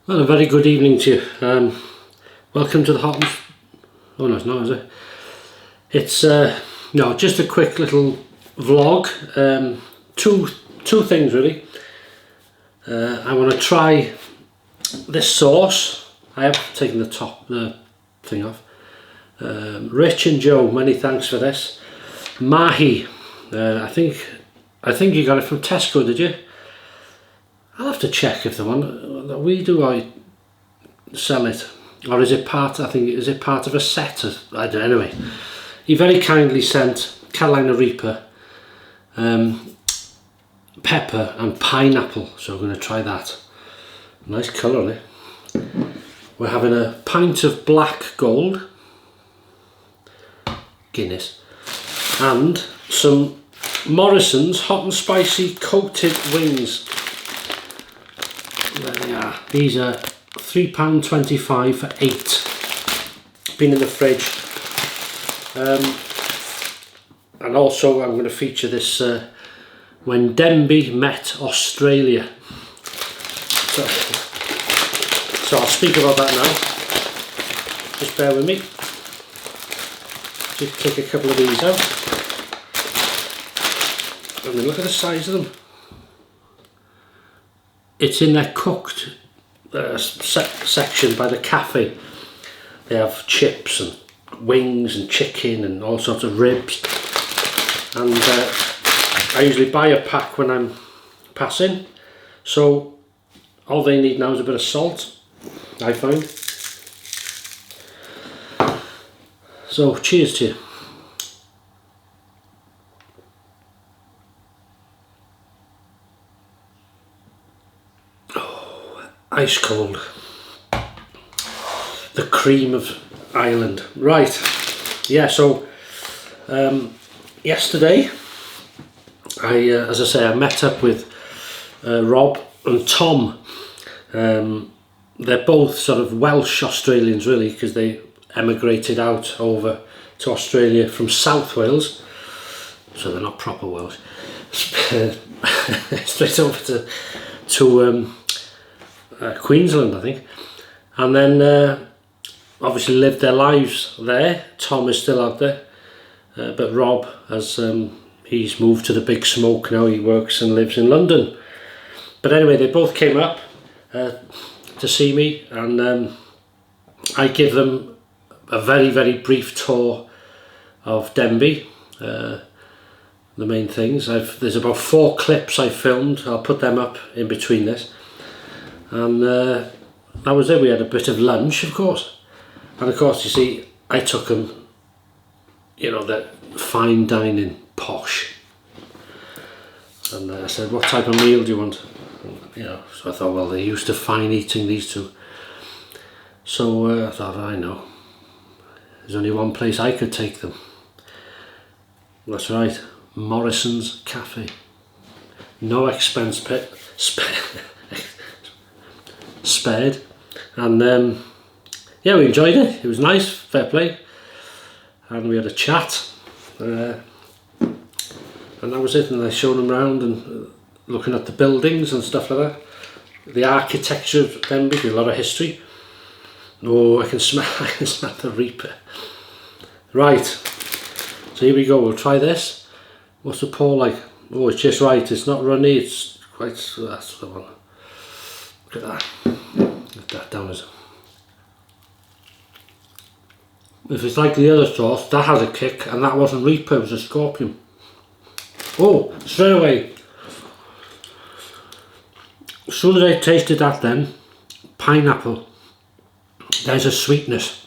Well, a very good evening to you. Welcome to the hot and... Oh no, it's not, is it? It's no, just a quick little vlog. Two things really. I want to try this sauce. I have taken the thing off. Rich and Joe, many thanks for this. MAHI. I think you got it from Tesco, did you? I'll have to check if the one that we do, I sell it, or is it part? I think is it part of a set? I don't know. Anyway, he very kindly sent Carolina Reaper, pepper and pineapple. So I'm going to try that. Nice colour, eh? We're having a pint of black gold Guinness and some Morrison's hot and spicy coated wings. There they are. These are £3.25 for 8. Been in the fridge. And also I'm going to feature this when Denby met Australia. So I'll speak about that now. Just bear with me. Just take a couple of these out. I mean, look at the size of them. It's in their cooked section by the cafe. They have chips and wings and chicken and all sorts of ribs. And I usually buy a pack when I'm passing. So all they need now is a bit of salt, I find. So cheers to you. Ice cold. The cream of Ireland. Right. Yeah, so yesterday as I say, I met up with Rob and Tom. They're both sort of Welsh-Australians really, because they emigrated out over to Australia from South Wales, so they're not proper Welsh. Straight over to Queensland, I think, and then obviously lived their lives there. Tom is still out there, but Rob has he's moved to the big smoke now. He works and lives in London. But anyway, they both came up to see me, and I give them a very, very brief tour of Denby. The main things. There's about 4 clips I filmed. I'll put them up in between this. And that was it. We had a bit of lunch, of course, and of course, you see, I took them, you know, the fine dining, posh, and I said, what type of meal do you want? You know, so I thought, well, they're used to fine eating, these two. So I thought, I know, there's only one place I could take them. That's right, Morrison's Cafe. No expense spared, and yeah, we enjoyed it. It was nice, fair play, and we had a chat, and that was it. And I showed them around and looking at the buildings and stuff like that. The architecture of Denby, a lot of history. Oh, I can smell the Reaper. Right, so here we go. We'll try this. What's the pour like? Oh, it's just right. It's not runny. It's quite. That's the one. Look at that. Get that down as. If it's like the other sauce, that has a kick, and that wasn't Reaper, it was a scorpion. Oh, straight away. As soon as I tasted that then, pineapple, there's a sweetness.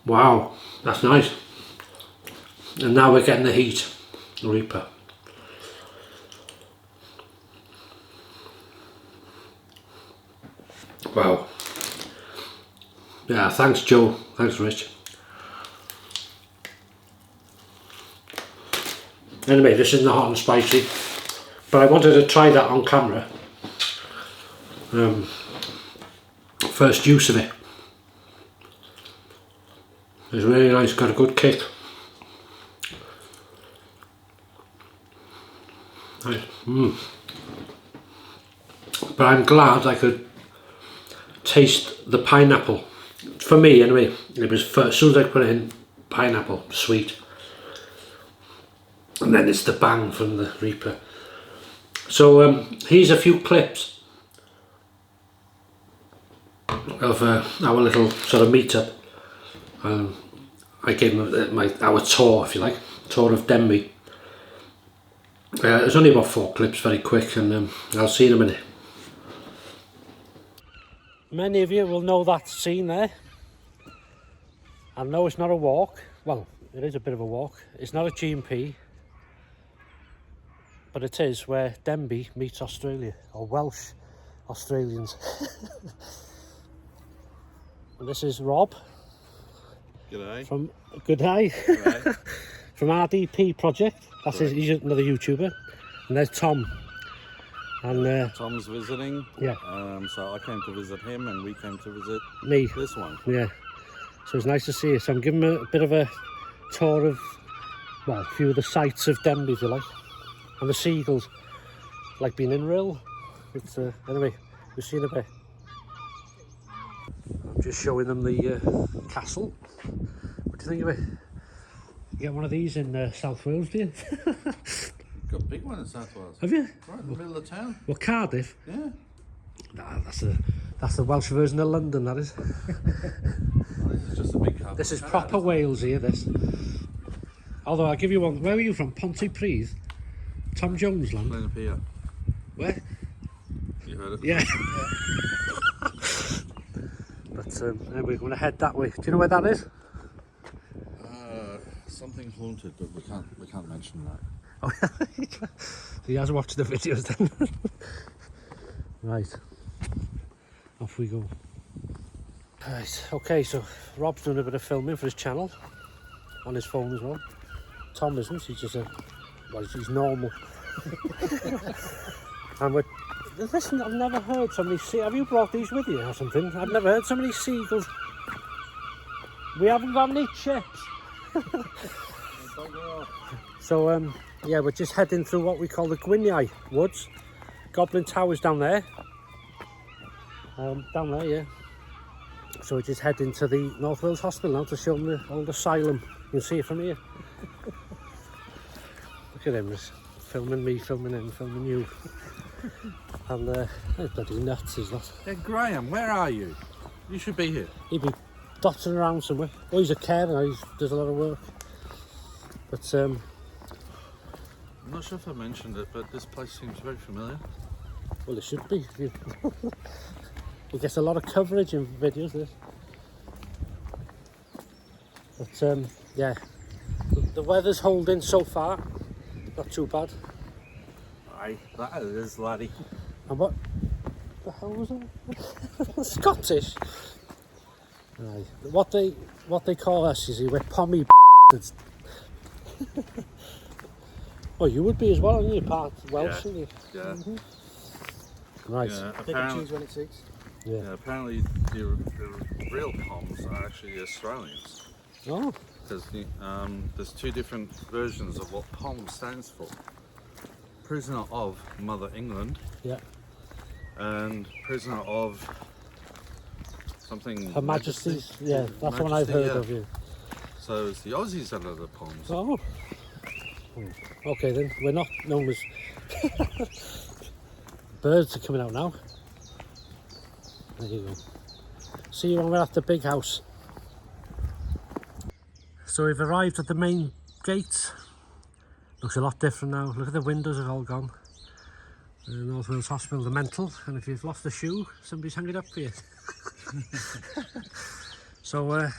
Wow, that's nice. And now we're getting the heat, the Reaper. Wow. Yeah, thanks Joe, thanks Rich. Anyway, this isn't hot and spicy, but I wanted to try that on camera. First use of it. It's really nice, got a good kick. Nice. but I'm glad I could taste the pineapple. For me anyway, it was as soon as I put it in, pineapple, sweet. And then it's the bang from the Reaper. So here's a few clips of our little sort of meet-up. I gave him our tour, if you like, tour of Denby. It's only about 4 clips, very quick, and I'll see you in a minute. Many of you will know that scene there. I know it's not a walk. Well, it is a bit of a walk. It's not a G&P, but it is where Denby meets Australia, or Welsh-Australians. And this is Rob. G'day. From G'day. G'day. From RDP Project. That's his, he's another YouTuber. And there's Tom. And Tom's visiting. Yeah. So I came to visit him, and we came to visit me. This one. Yeah. So it's nice to see you. So I'm giving him a bit of a tour of, well, a few of the sights of Denby, if you like. And the seagulls, like being in Rill. It's anyway, we'll see you in a bit. I'm just showing them the castle. What do you think of it? You get one of these in South Wales, do you? Got a big one in South Wales. Have you? Right in the middle of town. Well, Cardiff? Yeah. Nah, that's the Welsh version of London, that is. Well, this is just a big Cardiff. This is proper Wales here, this. Although I'll give you one. Where were you from? Pontypridd? Tom Jones land? Glenapia. Where? You heard it? Yeah. But we're going to head that way. Do you know where that is? Something haunted, but we can't mention that. Oh, he has watched the videos then. Right. Off we go. Right, okay, so Rob's doing a bit of filming for his channel. On his phone as well. Tom isn't, he's just he's normal. And we're, listen, I've never heard so many have you brought these with you or something? I've never heard so many seagulls. We haven't got any chips. So yeah, we're just heading through what we call the Gwyniau Woods. Goblin Tower's down there. Down there, yeah. So we're just heading to the North Wales Hospital now to show them the old asylum. You can see it from here. Look at him, just filming me, filming him, filming you. And they're bloody nuts, is that? Hey, Graham, where are you? You should be here. He'd be dotting around somewhere. Oh, he's a carer, he does a lot of work. But I'm not sure if I mentioned it, but this place seems very familiar. well, it should be. It gets a lot of coverage in videos, this. But yeah, the weather's holding so far. Not too bad. Aye, that is, laddie. And what the hell was that? Scottish. Right. What they call us, you see, we're pommy. Well, you would be as well, aren't you? Part Welsh, aren't you? Yeah. Mm-hmm. Right. Yeah, Pick and choose when it suits. Yeah. yeah, apparently the real Poms are actually Australians. Oh. Because there's 2 different versions of what POM stands for. Prisoner of Mother England. Yeah. And prisoner of something. Her Majesty's. Yeah, that's the one I've heard of. Yeah. So it's the Aussies that are the Poms. Oh. Okay then, we're not known as birds are coming out now. There you go. See you when we're at the big house. So we've arrived at the main gate. Looks a lot different now. Look at the windows, are all gone. North Wales Hospital, the mental, and if you've lost a shoe, somebody's hung it up for you. So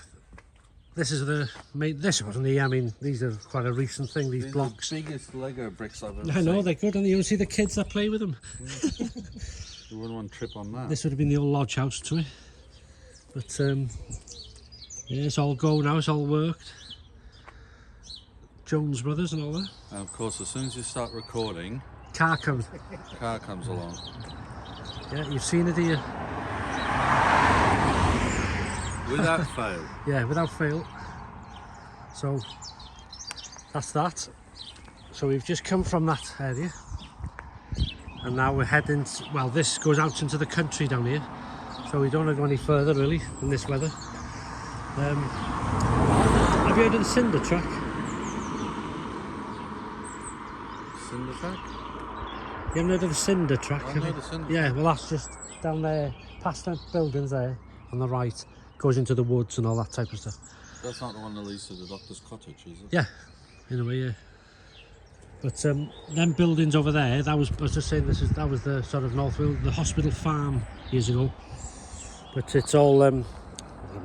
this is the main. This wasn't the. I mean, these are quite a recent thing. These blocks. Are the biggest Lego bricks I've ever I know seen. they're good, and you see the kids that play with them. You wouldn't want to trip on that. This would have been the old lodge house to it, but yeah, it's all go now. It's all worked. Jones Brothers and all that. And of course, as soon as you start recording, Car comes. car comes along. Yeah, you've seen it here. Without fail. Yeah, without fail. So that's that. So we've just come from that area, And now we're heading, well, this goes out into the country down here, so we don't want to go any further really in this weather. Have you heard of the cinder track? Cinder track? You haven't heard of the cinder track? I know the cinder Yeah, track. well that's just down there, past the buildings there, on the right, goes into the woods and all that type of stuff. That's not the one that leads to the doctor's cottage, is it? Yeah, in a way, yeah. But them buildings over there, I was just saying, that was the sort of Northfield, the hospital farm years ago. But it's all, I'm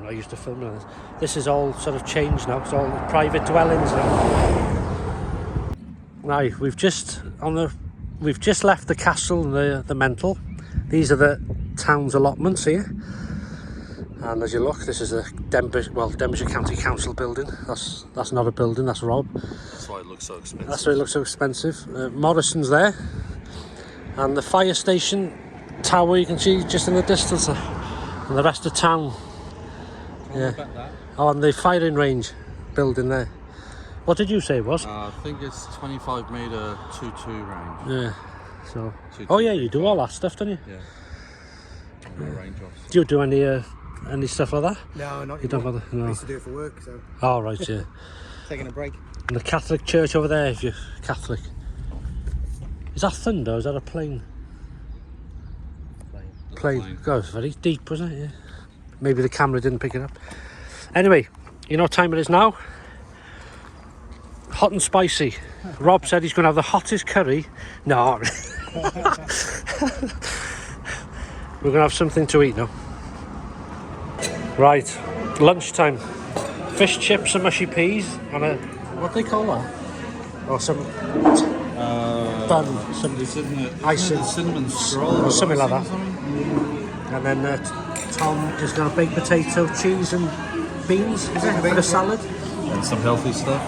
not used to filming this. This is all sort of changed now. It's all private dwellings now. Right, we've just left the castle and the Mental. These are the town's allotments here. And as you look, this is a Denbigh County Council building. That's not a building, that's Rob. That's why it looks so expensive. That's why it looks so expensive. Morrison's there. And the fire station tower you can see just in the distance there. And the rest of town. Yeah. Oh, and the firing range building there. What did you say it was? I think it's 25 metre 2-2 range. Yeah. So. 2-2. Oh yeah, you do all that stuff, don't you? Yeah. Range off. Do you do any stuff like that? No, not You don't bother? No. I used to do it for work, so Oh right, yeah. taking a break. And the Catholic church over there, if you're Catholic. Is that thunder or is that a plane? Plane. God, it's very deep, wasn't it? Yeah. Maybe the camera didn't pick it up. Anyway, you know what time it is now? Hot and spicy. Rob said he's going to have the hottest curry. No. We're going to have something to eat now. Right, lunchtime. Fish chips and mushy peas and a, what do they call that? Or some bun, some icing, cinnamon stroll or something like that. Something? And then Tom is going to baked potato, cheese and beans, is it? A bit of salad. And some healthy stuff.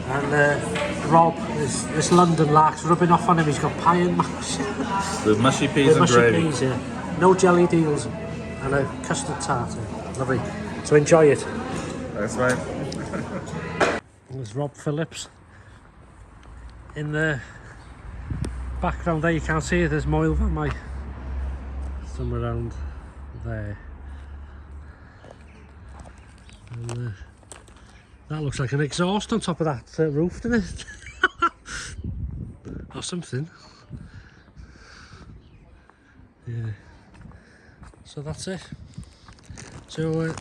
And Rob, this London lark's rubbing off on him. He's got pie and mash. With mushy peas and mushy gravy. peas, yeah. No jelly deals and a custard tart. Yeah. Lovely. So enjoy it. That's right. There's Rob Phillips. In the background there, you can't see it. There's Moyle Van Mai. Somewhere around there. And that looks like an exhaust on top of that roof, doesn't it? Or something. Yeah. So that's it. So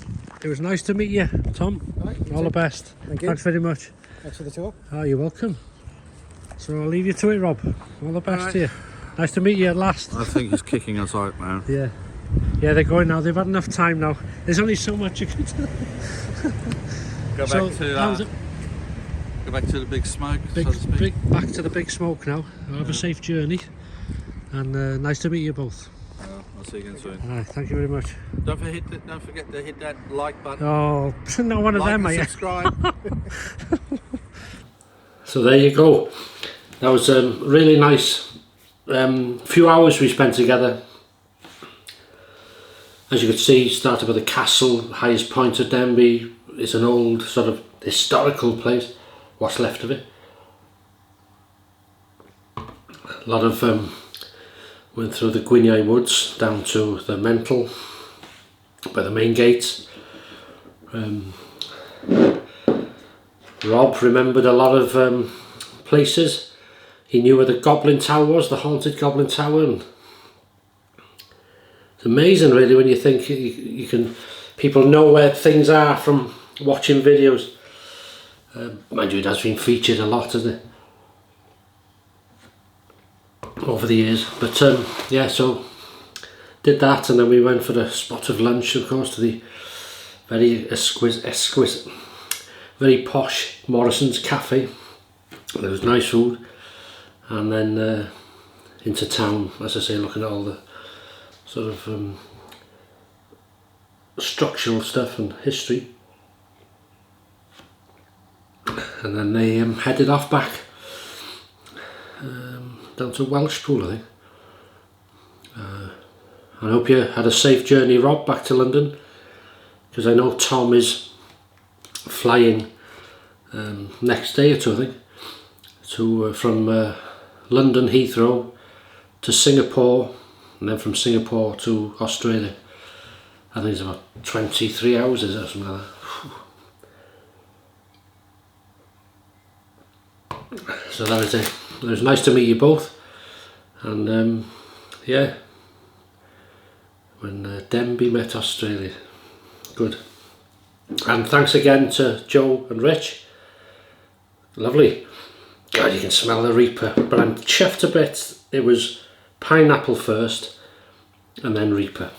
it was nice to meet you, Tom. Right, all the best. Thank you. Thanks very much. Thanks for the tour. Oh, you're welcome. So I'll leave you to it, Rob. All the best to you. Nice to meet you at last. I think he's kicking us out now. Yeah. Yeah, they're going now. They've had enough time now. There's only so much you can do. Go back to the big smoke, so to speak. Back to the big smoke now. Have a safe journey. And nice to meet you both. I'll see you again soon. All right, thank you very much. Don't forget to hit that like button. Oh, not one of Like them, and mate. subscribe. So there you go. That was really nice. Few hours we spent together. As you could see, started with the castle, highest point of Denby. It's an old sort of historical place, what's left of it. A lot of went through the Gwynion Woods down to the Mental by the main gates. Rob remembered a lot of places. He knew where the Goblin Tower was, the haunted Goblin Tower. And it's amazing really when you think you can, people know where things are from watching videos. Mind you, it has been featured a lot, hasn't it, over the years. But yeah, so did that, and then we went for a spot of lunch, of course, to the very exquisite, very posh Morrison's Cafe. There was nice food, and then into town, as I say, looking at all the sort of structural stuff and history. And then they headed off back down to Welshpool, I think. I hope you had a safe journey, Rob, back to London, because I know Tom is flying next day or two, I think, to from London Heathrow to Singapore, and then from Singapore to Australia. I think it's about 23 hours is it, or something like that. So that is it. It was nice to meet you both, and yeah, when Denby met Australia. Good. And thanks again to Joe and Rich. Lovely. God, you can smell the Reaper, but I'm chuffed a bit. It was pineapple first and then Reaper.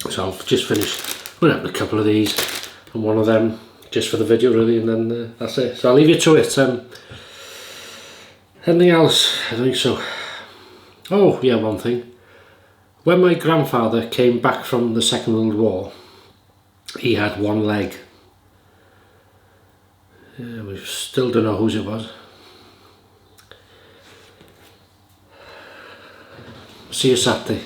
So I'll just finish. I'm going to have a couple of these and one of them just for the video really, and then that's it. So I'll leave you to it. Anything else? I think so. Oh yeah, one thing. When my grandfather came back from the Second World War, he had one leg. Yeah, we still don't know whose it was. See you Saturday.